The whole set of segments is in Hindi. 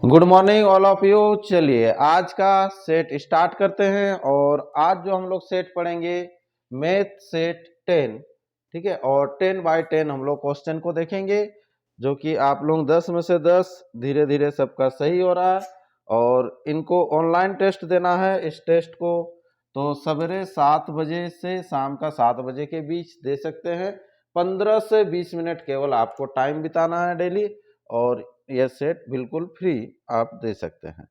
Good morning all of you. चलिए आज का सेट स्टार्ट करते हैं और आज जो हम लोग सेट पढ़ेंगे मैथ सेट 10, ठीक है। और 10 बाय 10 हम लोग क्वेश्चन को देखेंगे जो कि आप लोग 10 में से 10 धीरे धीरे सबका सही हो रहा है और इनको ऑनलाइन टेस्ट देना है। इस टेस्ट को तो सवेरे 7 बजे से शाम का 7 बजे के बीच दे सकते हैं। 15 से 20 मिनट केवल आपको टाइम बिताना है डेली और यह सेट बिल्कुल फ्री आप दे सकते हैं।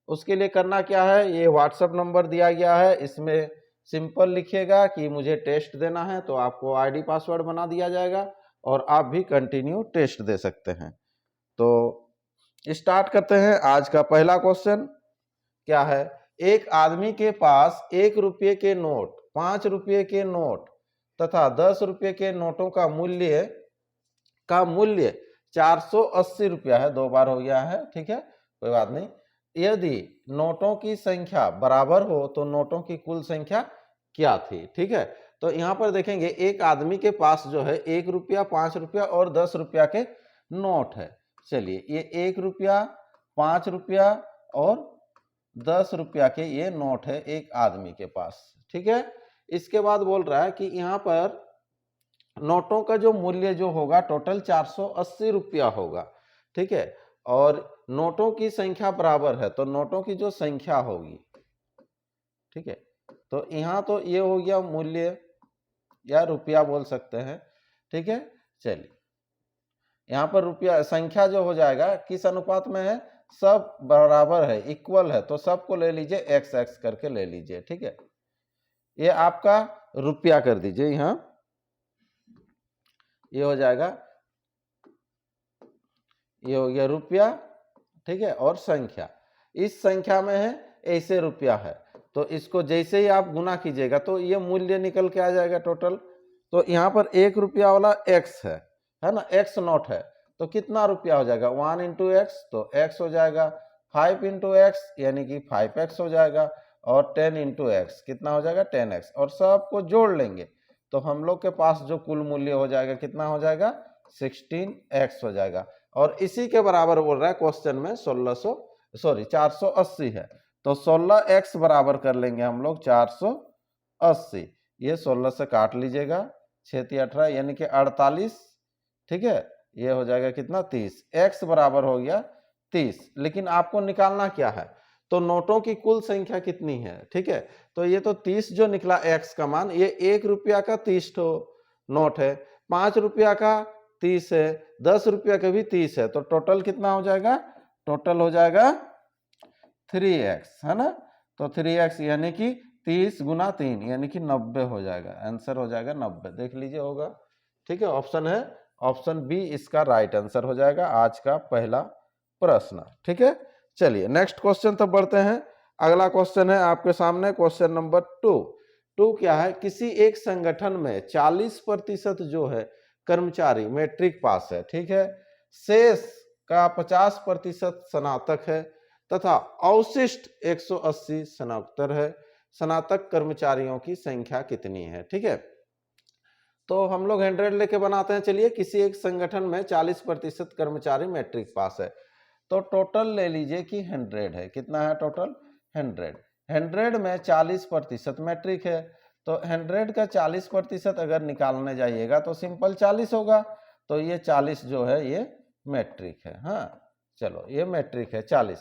उसके लिए करना क्या है, ये व्हाट्सएप नंबर दिया गया है, इसमें सिंपल लिखिएगा कि मुझे टेस्ट देना है तो आपको आईडी पासवर्ड बना दिया जाएगा और आप भी कंटिन्यू टेस्ट दे सकते हैं। तो स्टार्ट करते हैं। आज का पहला क्वेश्चन क्या है, एक आदमी के पास 1 रुपये के नोट, 5 रुपये के नोट तथा 10 रुपये के नोटों का मूल्य 480 रुपया है। 2 बार हो गया है, ठीक है, कोई बात नहीं। यदि नोटों की संख्या बराबर हो तो नोटों की कुल संख्या क्या थी, ठीक है। तो यहाँ पर देखेंगे एक आदमी के पास जो है 1 रुपया, 5 रुपया और 10 रुपया के नोट है। चलिए ये 1 रुपया, 5 रुपया और 10 रुपया के ये नोट है एक आदमी के पास, ठीक है। इसके बाद बोल रहा है कि यहाँ पर नोटों का जो मूल्य जो होगा टोटल 480 रुपया होगा, ठीक है। और नोटों की संख्या बराबर है तो नोटों की जो संख्या होगी, ठीक है। तो यहाँ तो ये हो गया मूल्य या रुपया बोल सकते हैं, ठीक है। चलिए यहाँ पर रुपया संख्या जो हो जाएगा किस अनुपात में है, सब बराबर है, इक्वल है, तो सबको ले लीजिए एक्स एक्स करके ले लीजिए, ठीक है। ये आपका रुपया कर दीजिए, यहाँ ये हो जाएगा, ये हो गया रुपया, ठीक है। और संख्या इस संख्या में है, ऐसे रुपया है तो इसको जैसे ही आप गुना कीजिएगा तो ये मूल्य निकल के आ जाएगा टोटल। तो यहाँ पर 1 रुपया वाला एक्स है ना, एक्स नोट है तो कितना रुपया हो जाएगा, 1 इंटू एक्स तो एक्स हो जाएगा, 5 इंटू एक्स यानी कि 5x हो जाएगा और 10 इंटू एक्स कितना हो जाएगा 10x और सबको जोड़ लेंगे तो हम लोग के पास जो कुल मूल्य हो जाएगा कितना हो जाएगा 16x हो जाएगा। और इसी के बराबर बोल रहा है क्वेश्चन में 480 है तो 16x बराबर कर लेंगे हम लोग 480। ये 16 से काट लीजिएगा, 6×18 यानी कि 48, ठीक है। ये हो जाएगा कितना 30, x बराबर हो गया 30। लेकिन आपको निकालना क्या है, तो नोटों की कुल संख्या कितनी है, ठीक है। तो ये तो 30 जो निकला x का मान, ये 1 रुपया का 30 नोट है, 5 रुपया का 30 है, 10 रुपया का भी 30 है, तो टोटल कितना हो जाएगा, टोटल हो जाएगा 3x, है ना। तो 3x यानी कि 30 गुना 3 यानी कि 90 हो जाएगा, आंसर हो जाएगा 90, देख लीजिए होगा, ठीक है। ऑप्शन है ऑप्शन बी इसका राइट आंसर हो जाएगा आज का पहला प्रश्न, ठीक है। चलिए नेक्स्ट क्वेश्चन तब बढ़ते हैं। अगला क्वेश्चन है आपके सामने, क्वेश्चन नंबर 2 क्या है, किसी एक संगठन में 40% जो है कर्मचारी मैट्रिक पास है, ठीक है, शेष का 50% स्नातक है तथा अवशिष्ट 180 स्नातक है। स्नातक कर्मचारियों की संख्या कितनी है, ठीक है। तो हम लोग 100 लेके बनाते हैं। चलिए किसी एक संगठन में 40% कर्मचारी मैट्रिक पास है तो टोटल ले लीजिए कि 100 है, कितना है टोटल 100। 100 में 40% मैट्रिक है तो 100 का 40% अगर निकालने जाइएगा तो सिंपल 40 होगा, तो ये 40 जो है ये मैट्रिक है। हाँ चलो ये मैट्रिक है 40,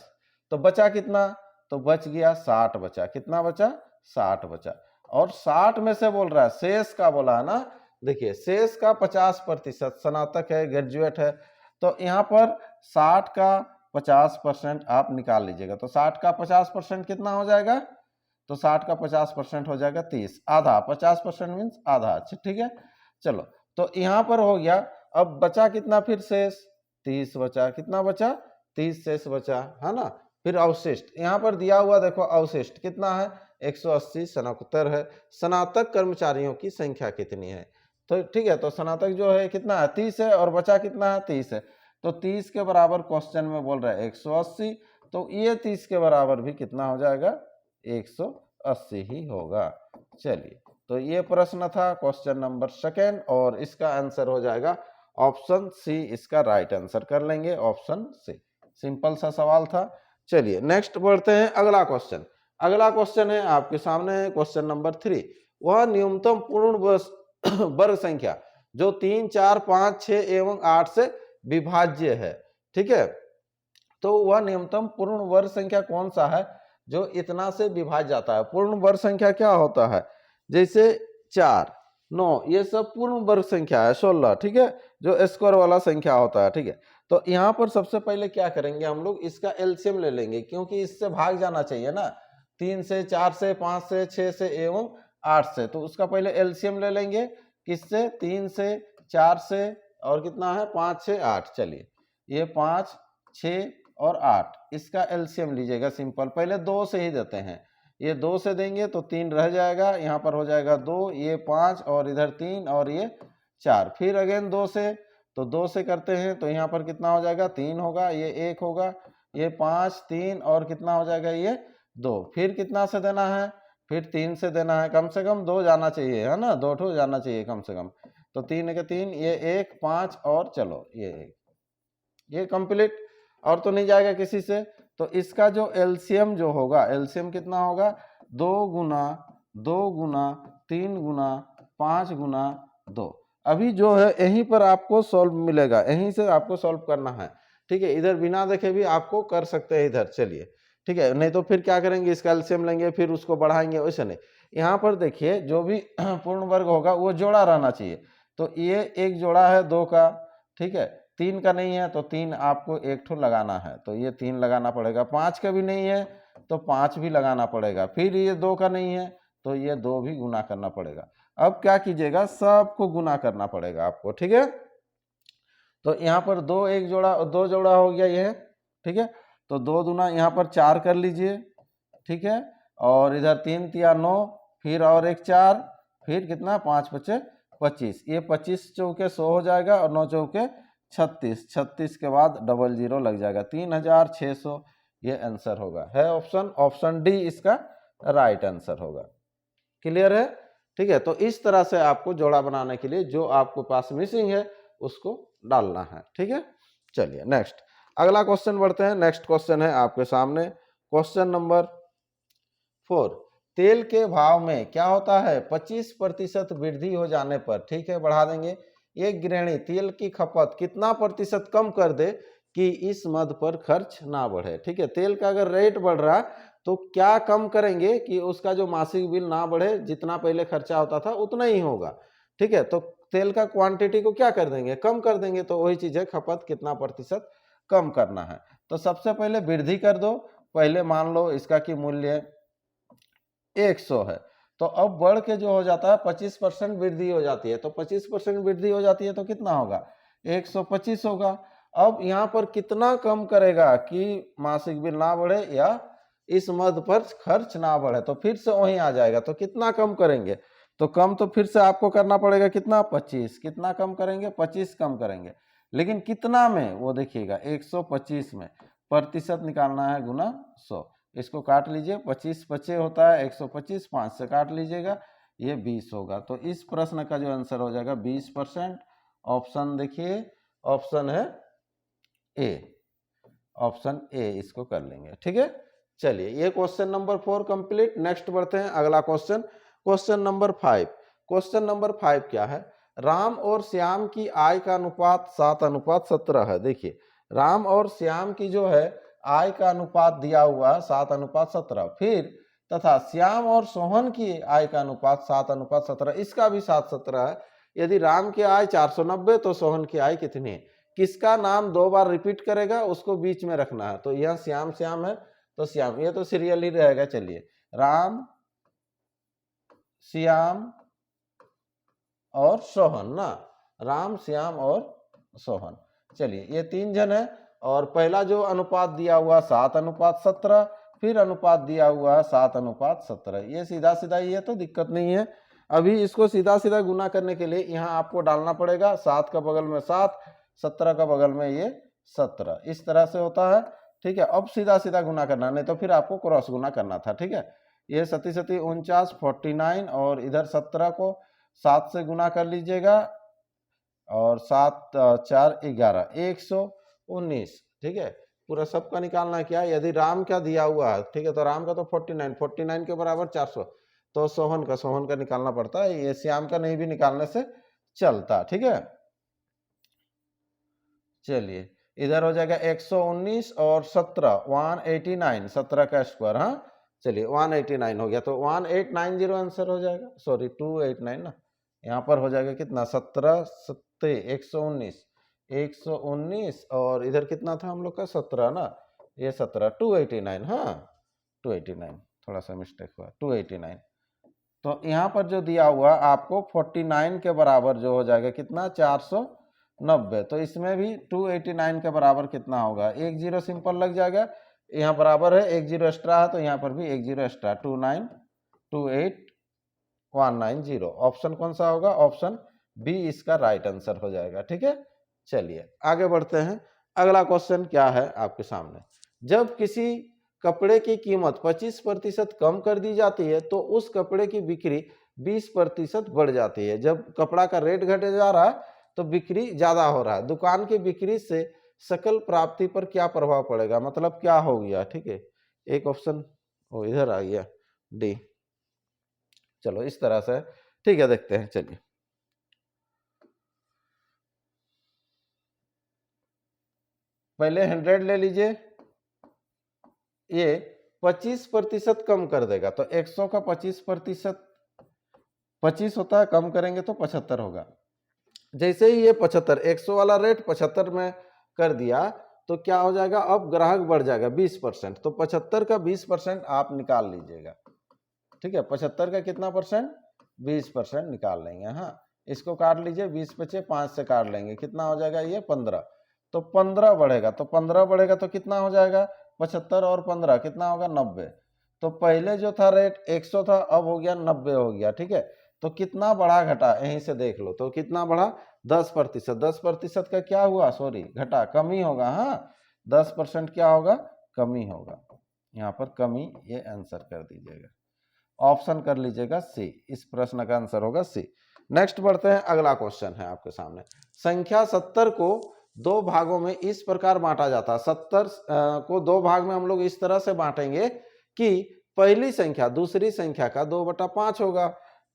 तो बचा कितना, तो बच गया 60 बचा, कितना बचा 60 बचा। और 60 में से बोल रहा है शेष का बोला है ना, देखिए शेष का 50% स्नातक है, ग्रेजुएट है, तो यहाँ पर 60 का 50% आप निकाल लीजिएगा तो 60 का 50% कितना हो जाएगा, तो 60 का 50% हो जाएगा 30, आधा 50% मीन्स आधा, ठीक है। चलो तो यहाँ पर हो गया, अब बचा कितना फिर शेष 30 बचा, कितना बचा 30 शेष बचा, है ना। फिर अवशिष्ट यहाँ पर दिया हुआ देखो, अवशिष्ट कितना है 180 स्नातक है। स्नातक कर्मचारियों की संख्या कितनी है, तो ठीक है, तो स्नातक जो है कितना है 30 है और बचा कितना है 30 है, तो 30 के बराबर क्वेश्चन में बोल रहा है 180, तो ये 30 के बराबर भी कितना हो जाएगा 180 ही होगा। चलिए तो ये प्रश्न था क्वेश्चन नंबर 2 और इसका आंसर हो जाएगा ऑप्शन सी, इसका राइट आंसर कर लेंगे ऑप्शन सी। सिंपल सा सवाल था। चलिए नेक्स्ट बढ़ते हैं अगला क्वेश्चन। अगला क्वेश्चन है आपके सामने क्वेश्चन नंबर 3। वह न्यूनतम पूर्ण वर्ग संख्या जो 3, 4, 5, 6 एवं 8 से विभाज्य है, ठीक है। तो वह न्यूनतम पूर्ण वर्ग संख्या कौन सा है जो इतना से विभाज्य जाता है। पूर्ण वर्ग संख्या क्या होता है, जैसे 4, 9 ये सब पूर्ण वर्ग संख्या है। 16, ठीक है, जो स्क्वायर वाला संख्या होता है, ठीक है। तो यहाँ पर सबसे पहले क्या करेंगे हम लोग, इसका एलसीएम ले लेंगे, क्योंकि इससे भाग जाना चाहिए ना, 3 से, 4 से, 5 से, 6 से एवं 8 से। तो उसका पहले एलसीएम ले लेंगे, किससे, 3 से, 4 से और कितना है 5 से 8। चलिए ये 5, 6 और 8, इसका एलसीएम लीजिएगा सिंपल। पहले 2 से ही देते हैं, ये 2 से देंगे तो 3 रह जाएगा, यहाँ पर हो जाएगा 2, ये 5 और इधर 3 और ये 4। फिर अगेन 2 से, तो 2 से करते हैं तो यहाँ पर कितना हो जाएगा, 3 होगा, ये 1 होगा, ये 5, 3 और कितना हो जाएगा, ये 2। फिर कितना से देना है, फिर 3 से देना है, कम से कम 2 जाना चाहिए, है ना, 2 ठो जाना चाहिए कम से कम। तो 3 के 3, ये 1, 5 और चलो ये 1, ये कंप्लीट, और तो नहीं जाएगा किसी से। तो इसका जो एलसीएम जो होगा, एलसीएम कितना होगा, 2 गुना 2 गुना 3 गुना 5 गुना 2। अभी जो है यहीं पर आपको सॉल्व मिलेगा, यहीं से आपको सॉल्व करना है, ठीक है। इधर बिना देखे भी आपको कर सकते हैं इधर, चलिए ठीक है। नहीं तो फिर क्या करेंगे, इसका एलसीएम लेंगे फिर उसको बढ़ाएंगे, वैसे नहीं। यहाँ पर देखिए जो भी पूर्ण वर्ग होगा वो जोड़ा रहना चाहिए। तो ये एक जोड़ा है 2 का, ठीक है, 3 का नहीं है तो 3 आपको एक ठो लगाना है, तो ये 3 लगाना पड़ेगा। 5 का भी नहीं है तो 5 भी लगाना पड़ेगा। फिर ये 2 का नहीं है तो ये 2 भी गुना करना पड़ेगा। अब क्या कीजिएगा, सबको गुना करना पड़ेगा आपको, ठीक है। तो यहाँ पर 2 एक जोड़ा, 2 जोड़ा हो गया ये, ठीक है। तो 2 दूना यहाँ पर 4 कर लीजिए, ठीक है, और इधर 3 तिया 9, फिर और एक 4, फिर कितना 5 बचे 25, ये 25 चौके 100 हो जाएगा और 9 चौके 36, 36 के बाद 00 लग जाएगा, 3600 ये आंसर होगा। है ऑप्शन, ऑप्शन डी इसका राइट आंसर होगा। क्लियर है, ठीक है। तो इस तरह से आपको जोड़ा बनाने के लिए जो आपको पास मिसिंग है उसको डालना है, ठीक है। चलिए नेक्स्ट अगला क्वेश्चन बढ़ते हैं। नेक्स्ट क्वेश्चन है आपके सामने क्वेश्चन नंबर 4। तेल के भाव में क्या होता है, 25% वृद्धि हो जाने पर, ठीक है, बढ़ा देंगे, एक गृहिणी तेल की खपत कितना प्रतिशत कम कर दे कि इस मद पर खर्च ना बढ़े। ठीक है, तेल का अगर रेट बढ़ रहा तो क्या कम करेंगे कि उसका जो मासिक बिल ना बढ़े, जितना पहले खर्चा होता था उतना ही होगा। ठीक है, तो तेल का क्वांटिटी को क्या कर देंगे, कम कर देंगे। तो वही चीज है, खपत कितना प्रतिशत कम करना है। तो सबसे पहले वृद्धि कर दो। पहले मान लो इसका की मूल्य 100 है, तो अब बढ़ के जो हो जाता है 25% वृद्धि हो जाती है। तो 25% वृद्धि हो जाती है तो कितना होगा, 125 होगा। अब यहाँ पर कितना कम करेगा कि मासिक बिल ना बढ़े या इस मद पर खर्च ना बढ़े, तो फिर से वहीं आ जाएगा। तो कितना कम करेंगे, तो कम तो फिर से आपको करना पड़ेगा कितना, 25। कितना कम करेंगे, 25 कम करेंगे, लेकिन कितना में वो देखिएगा 125 में। प्रतिशत निकालना है गुना 100। इसको काट लीजिए, 25 25 होता है 125, 5 से काट लीजिएगा, ये 20 होगा। तो इस प्रश्न का जो आंसर हो जाएगा 20%। ऑप्शन देखिए, ऑप्शन है ए, ऑप्शन ए इसको कर लेंगे। ठीक है, चलिए ये क्वेश्चन नंबर 4 कंप्लीट। नेक्स्ट बढ़ते हैं अगला question, question number 5। Question number 5 क्या है, राम और श्याम की आय का अनुपात 7:17 है। देखिए राम और श्याम की जो है आय का अनुपात दिया हुआ है 7:17, फिर तथा श्याम और सोहन की आय का अनुपात 7:17, इसका भी 7:17 है। यदि राम की आय 490 तो सोहन की आय कितनी है। किसका नाम 2 बार रिपीट करेगा उसको बीच में रखना है। तो यह श्याम श्याम है तो श्याम, ये तो सीरियल ही रहेगा। चलिए राम श्याम और सोहन ना, राम श्याम और सोहन। चलिए ये 3 जन है, और पहला जो अनुपात दिया हुआ 7:17, फिर अनुपात दिया हुआ 7:17। ये सीधा सीधा ही है तो दिक्कत नहीं है। अभी इसको सीधा सीधा गुना करने के लिए यहाँ आपको डालना पड़ेगा 7 का बगल में 7, 17 का बगल में ये 17, इस तरह से होता है। ठीक है, अब सीधा सीधा गुना करना, नहीं तो फिर आपको क्रॉस गुना करना था। ठीक है, ये 37 37 49 49, और इधर 17 को 7 से गुना कर लीजिएगा, और 7 4 11 119। ठीक है, पूरा सबका निकालना है क्या, यदि राम का दिया हुआ है, ठीक है, तो राम का तो 49, 49 के बराबर 400, तो सोहन का निकालना पड़ता है, ये श्याम का नहीं भी निकालने से चलता, ठीक है। चलिए इधर हो जाएगा 119 और 17, 189, 17 का स्क्वायर, हाँ चलिए 189 हो गया, तो 1890 आंसर हो जाएगा, सॉरी 289 ना, यहाँ पर हो जाएगा कितना 17 सत्ते 119, 119 और इधर कितना था हम लोग का 17 ना, ये 17 289, हाँ 289, थोड़ा सा मिस्टेक हुआ 289। तो यहाँ पर जो दिया हुआ आपको 49 के बराबर जो हो जाएगा कितना 490, तो इसमें भी 289 के बराबर कितना होगा, एक जीरो सिंपल लग जाएगा, यहाँ बराबर है एक जीरो एक्स्ट्रा है, तो यहाँ पर भी एक जीरो एक्स्ट्रा 2928190, ऑप्शन कौन सा होगा, ऑप्शन बी इसका राइट आंसर हो जाएगा, ठीक है। चलिए आगे बढ़ते हैं, अगला क्वेश्चन क्या है आपके सामने, जब किसी कपड़े की कीमत 25% कम कर दी जाती है तो उस कपड़े की बिक्री 20% बढ़ जाती है। जब कपड़ा का रेट घटे जा रहा है तो बिक्री ज्यादा हो रहा है, दुकान की बिक्री से सकल प्राप्ति पर क्या प्रभाव पड़ेगा, मतलब क्या हो गया, ठीक है। एक ऑप्शन इधर आ गया डी, चलो इस तरह से, ठीक है, देखते हैं, चलिए पहले 100 ले लीजिए, ये 25% कम कर देगा, तो 100 का 25%, 25 होता है, कम करेंगे तो 75 होगा। जैसे ही ये 75, 100 वाला रेट 75 में कर दिया तो क्या हो जाएगा, अब ग्राहक बढ़ जाएगा 20%, तो 75 का 20% आप निकाल लीजिएगा, ठीक है, 75 का कितना परसेंट, 20% निकाल लेंगे, हाँ इसको काट लीजिए, 20 बचे 5 से काट लेंगे, कितना हो जाएगा ये 15, तो 15 बढ़ेगा, तो 15 बढ़ेगा तो कितना हो जाएगा 75 और 15 कितना होगा 90, तो पहले जो था रेट 100 था, अब हो गया 90 हो गया, ठीक है। तो कितना बढ़ा घटा यहीं से देख लो, तो कितना बढ़ा 10%, 10% का क्या हुआ, सॉरी घटा, कमी होगा, हाँ 10% क्या होगा, कमी होगा, यहाँ पर कमी, ये आंसर कर दीजिएगा, ऑप्शन कर लीजिएगा सी, इस प्रश्न का आंसर होगा सी। नेक्स्ट बढ़ते हैं, अगला क्वेश्चन है आपके सामने, संख्या 70 को दो भागों में इस प्रकार बांटा जाता है, 70 को दो भाग में हम लोग इस तरह से बांटेंगे कि पहली संख्या दूसरी संख्या का 2/5 होगा,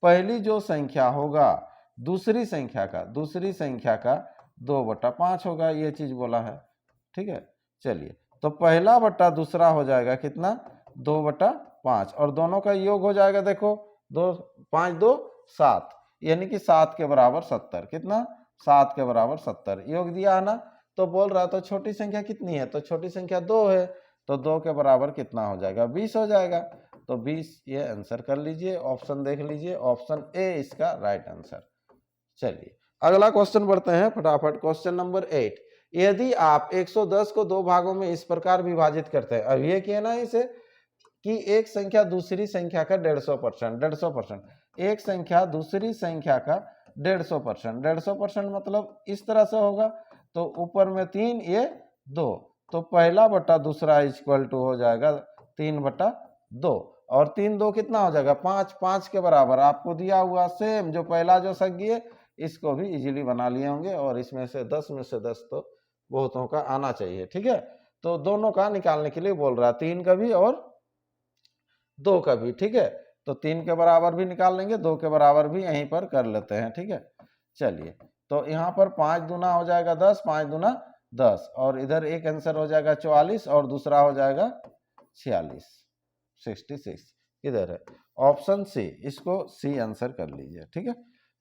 पहली जो संख्या होगा दूसरी संख्या का 2/5 होगा, ये चीज बोला है, ठीक है। चलिए तो पहला बट्टा दूसरा हो जाएगा कितना 2/5, और दोनों का योग हो जाएगा, देखो 2 5 2 7, यानी कि 7 के बराबर 70, कितना 7 के बराबर 70, योग दिया है ना, तो बोल रहा तो छोटी संख्या कितनी है, तो छोटी संख्या 2 है, तो 2 के बराबर कितना हो जाएगा 20 हो जाएगा, तो 20 ये आंसर कर लीजिए, ऑप्शन देख लीजिए, ऑप्शन ए इसका राइट आंसर। चलिए अगला क्वेश्चन बढ़ते हैं फटाफट, क्वेश्चन नंबर 8, यदि आप 110 को दो भागों में इस प्रकार विभाजित करते हैं, अब ये किया ना इसे कि एक संख्या दूसरी संख्या का 150%, 150%, एक संख्या दूसरी संख्या का 150%, 150% मतलब इस तरह से होगा, तो ऊपर में 3 ये 2, तो पहला बटा दूसरा इक्वल टू हो जाएगा 3/2, और 3 2 कितना हो जाएगा 5, 5 के बराबर आपको दिया हुआ सेम जो पहला जो संज्ञा, इसको भी इजीली बना लिए होंगे, और इसमें से 10 में से 10 तो बहुतों का आना चाहिए, ठीक है। तो दोनों का निकालने के लिए बोल रहा है, 3 का भी और 2 का भी, ठीक है, तो 3 के बराबर भी निकाल लेंगे, 2 के बराबर भी यहीं पर कर लेते हैं, ठीक है। चलिए तो यहाँ पर 5 दूना हो जाएगा 10, 5 दूना 10, और इधर एक आंसर हो जाएगा 44 और दूसरा हो जाएगा 46, 66 इधर है, ऑप्शन सी, इसको सी आंसर कर लीजिए, ठीक है।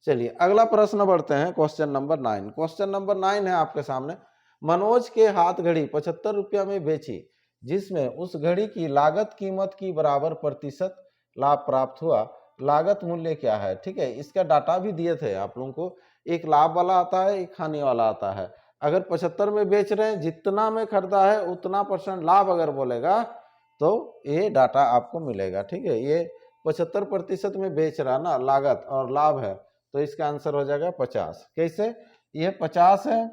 चलिए अगला प्रश्न बढ़ते हैं, क्वेश्चन नंबर 9, क्वेश्चन नंबर 9 है आपके सामने, मनोज के हाथ घड़ी 75 रुपया में बेची, जिसमें उस घड़ी की लागत कीमत की बराबर प्रतिशत लाभ प्राप्त हुआ, लागत मूल्य क्या है, ठीक है। इसका डाटा भी दिए थे आप लोगों को, एक लाभ वाला आता है एक हानि वाला आता है, अगर 75 में बेच रहे हैं, जितना में खरीदा है उतना % लाभ अगर बोलेगा तो ये डाटा आपको मिलेगा, ठीक है। ये 75% में बेच रहा ना लागत और लाभ है, तो इसका आंसर हो जाएगा 50, कैसे, ये 50 है,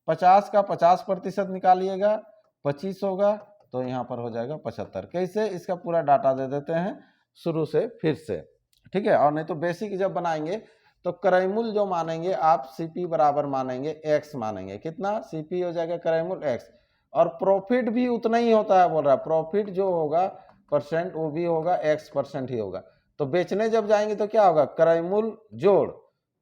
50 का 50% निकालिएगा 25 होगा, तो यहाँ पर हो जाएगा 75, कैसे, इसका पूरा डाटा दे देते हैं शुरू से फिर से, ठीक है। और नहीं तो बेसिक जब बनाएंगे तो क्रयमूल्य जो मानेंगे आप सीपी बराबर मानेंगे x मानेंगे, कितना सीपी हो जाएगा क्रयमूल्य x, और प्रॉफिट भी उतना ही होता है बोल रहा है, प्रॉफिट जो होगा परसेंट वो भी होगा x% ही होगा। तो बेचने जब जाएंगे तो क्या होगा, क्रय मूल्य जोड़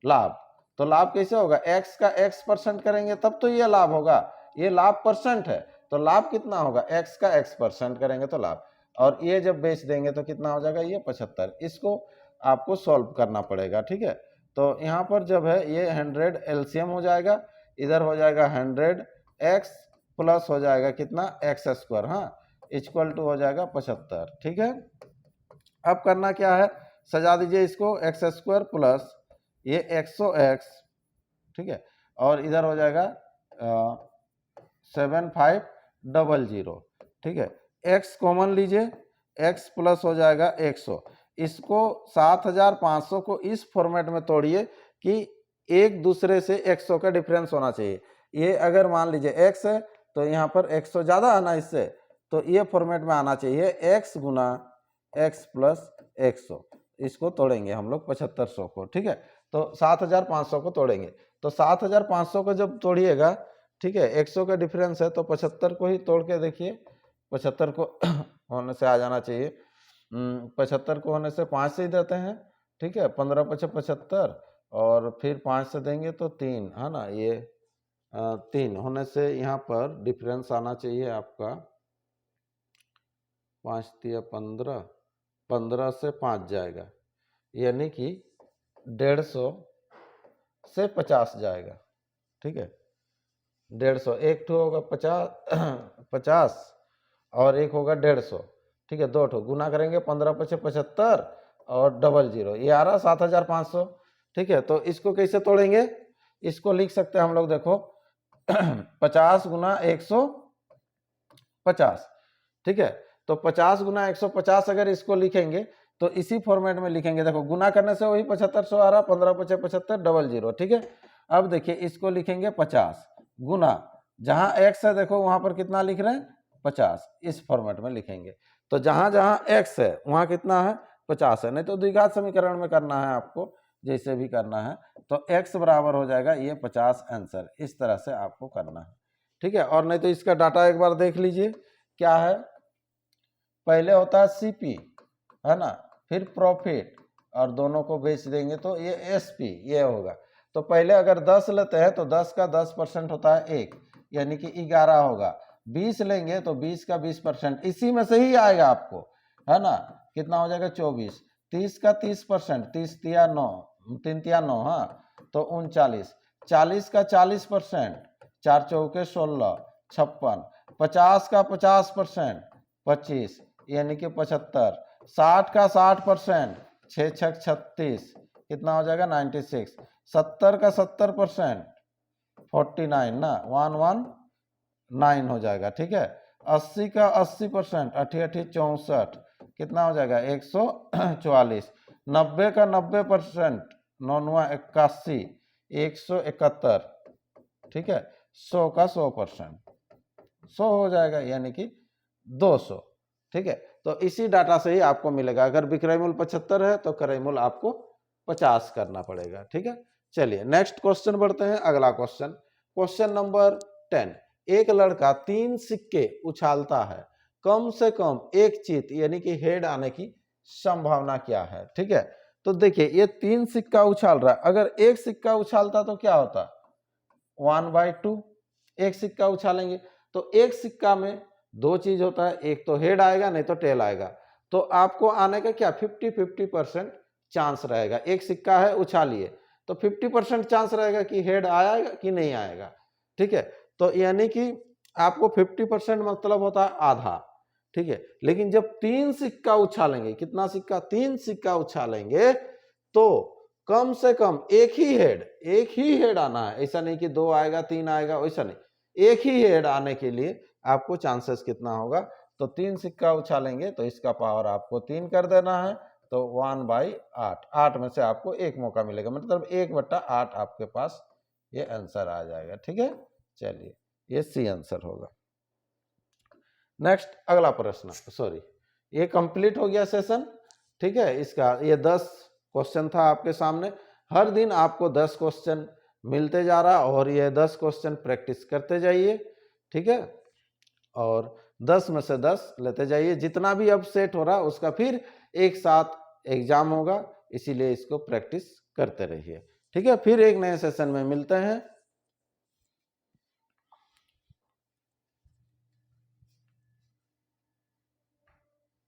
लाभ। तो लाभ कैसे होगा, x का x% करेंगे तब तो ये लाभ होगा, ये लाभ परसेंट है तो लाभ कितना होगा, x का x% करेंगे तो लाभ। और ये जब बेच देंगे तो कितना हो जाएगा, ये 75। इसको आपको सॉल्व करना पड़ेगा, ठीक है। तो यहाँ पर जब है ये 100 एलसीएम हो जाएगा, इधर हो जाएगा 100x प्लस हो जाएगा कितना x², हाँ, इक्वल टू हो जाएगा 75, ठीक है। अब करना क्या है, सजा दीजिए इसको, x² प्लस ये 100x, ठीक है, और इधर हो जाएगा 7500, ठीक है। x कॉमन लीजिए, x प्लस हो जाएगा 100, इसको 7500 को इस फॉर्मेट में तोड़िए कि एक दूसरे से 100 का डिफरेंस होना चाहिए। ये अगर मान लीजिए x है तो यहाँ पर 100 ज़्यादा है ना इससे, तो ये फॉर्मेट में आना चाहिए x गुना x प्लस 100। इसको तोड़ेंगे हम लोग 7500 को, ठीक है। तो 7500 को तोड़ेंगे, तो 7500 को जब तोड़िएगा, ठीक है, 100 का डिफरेंस है तो 75 को ही तोड़ के देखिए, 75 को होने से आ जाना चाहिए, 75 को होने से 5 से ही देते हैं, ठीक है, 15 × 5 = 75 और फिर 5 से देंगे तो 3 है ना, ये 3 होने से यहाँ पर डिफरेंस आना चाहिए आपका 5 × 15, 15 से 5 जाएगा, यानी कि 150 से 50 जाएगा, ठीक है। 150, एक ठो होगा 50 और एक होगा 150, ठीक है, दो ठो गुना करेंगे, 15 × 5 = 75 और 00, ये आ रहा 7500, ठीक है। तो इसको कैसे तोड़ेंगे, इसको लिख सकते हैं हम लोग, देखो 50 गुना 150, ठीक है। तो 50 गुना 150 अगर इसको लिखेंगे तो इसी फॉर्मेट में लिखेंगे, देखो गुना करने से वही 7500 आ रहा, 15 × 5 = 75, 00, ठीक है। अब देखिए इसको लिखेंगे 50 गुना, जहां x है देखो वहां पर कितना लिख रहे हैं 50, इस फॉर्मेट में लिखेंगे। तो जहां जहां x है वहां कितना है 50 है, नहीं तो द्विघात समीकरण में करना है आपको, जैसे भी करना है। तो x बराबर हो जाएगा ये 50 आंसर, इस तरह से आपको करना है, ठीक है। और नहीं तो इसका डाटा एक बार देख लीजिए क्या है, पहले होता है सीपी, है ना, फिर प्रॉफिट, और दोनों को बेच देंगे तो ये एसपी, ये होगा। तो पहले अगर 10 लेते हैं तो 10 का 10% होता है 1, यानी कि 11 होगा। 20 लेंगे तो 20 का 20%, इसी में से ही आएगा आपको, है ना, कितना हो जाएगा 24। 30 का 30%, 30 तिया 9, 3 तिया 9, हाँ, तो 39। 40 का 40%, 4 चौके 16, 56। 50 का 50%, 25, यानी कि 75। 60 का 60%, 6 × 6 = 36, कितना हो जाएगा 96। 70 का 70%, 49 ना, 119 हो जाएगा, ठीक है। 80 का 80%, 88 × 64, कितना हो जाएगा 144। 90 का 90%, 99 81, 171, ठीक है। 100 का 100%, 100 हो जाएगा, यानी कि 200, ठीक है। तो इसी डाटा से ही आपको मिलेगा, अगर विक्रय मूल्य 75 है तो क्रय मूल्य आपको 50 करना पड़ेगा, ठीक है। चलिए नेक्स्ट क्वेश्चन बढ़ते हैं, अगला क्वेश्चन, क्वेश्चन नंबर 10। एक लड़का 3 सिक्के उछालता है, कम से कम एक चीत यानी कि हेड आने की संभावना क्या है, ठीक है। तो देखिए ये 3 सिक्का उछाल रहा है, अगर एक सिक्का उछालता तो क्या होता, 1/2, एक सिक्का उछालेंगे तो एक सिक्का में दो चीज होता है, एक तो हेड आएगा नहीं तो टेल आएगा। तो आपको आने का क्या 50-50% चांस रहेगा, एक सिक्का है उछालिए तो 50% चांस रहेगा कि हेड आएगा कि नहीं आएगा, ठीक है। तो यानी कि आपको 50% मतलब होता है आधा, ठीक है। लेकिन जब 3 सिक्का उछालेंगे, कितना सिक्का, 3 सिक्का उछालेंगे तो कम से कम एक ही हेड आना है, ऐसा नहीं कि 2 आएगा 3 आएगा, वैसा नहीं, एक ही हेड आने के लिए आपको चांसेस कितना होगा, तो 3 सिक्का उछालेंगे तो इसका पावर आपको 3 कर देना है, तो 1/8, 8 में से आपको एक मौका मिलेगा, मतलब 1/8 आपके पास ये आंसर आ जाएगा, ठीक है। चलिए ये सी आंसर होगा। नेक्स्ट अगला प्रश्न, सॉरी ये कंप्लीट हो गया सेशन, ठीक है। इसका ये 10 क्वेश्चन था आपके सामने, हर दिन आपको 10 क्वेश्चन मिलते जा रहा और ये 10 क्वेश्चन प्रैक्टिस करते जाइए, ठीक है। और 10 में से 10 लेते जाइए। जितना भी अब सेट हो रहा उसका फिर एक साथ एग्जाम होगा, इसीलिए इसको प्रैक्टिस करते रहिए। ठीक है, फिर एक नए सेशन में मिलते हैं।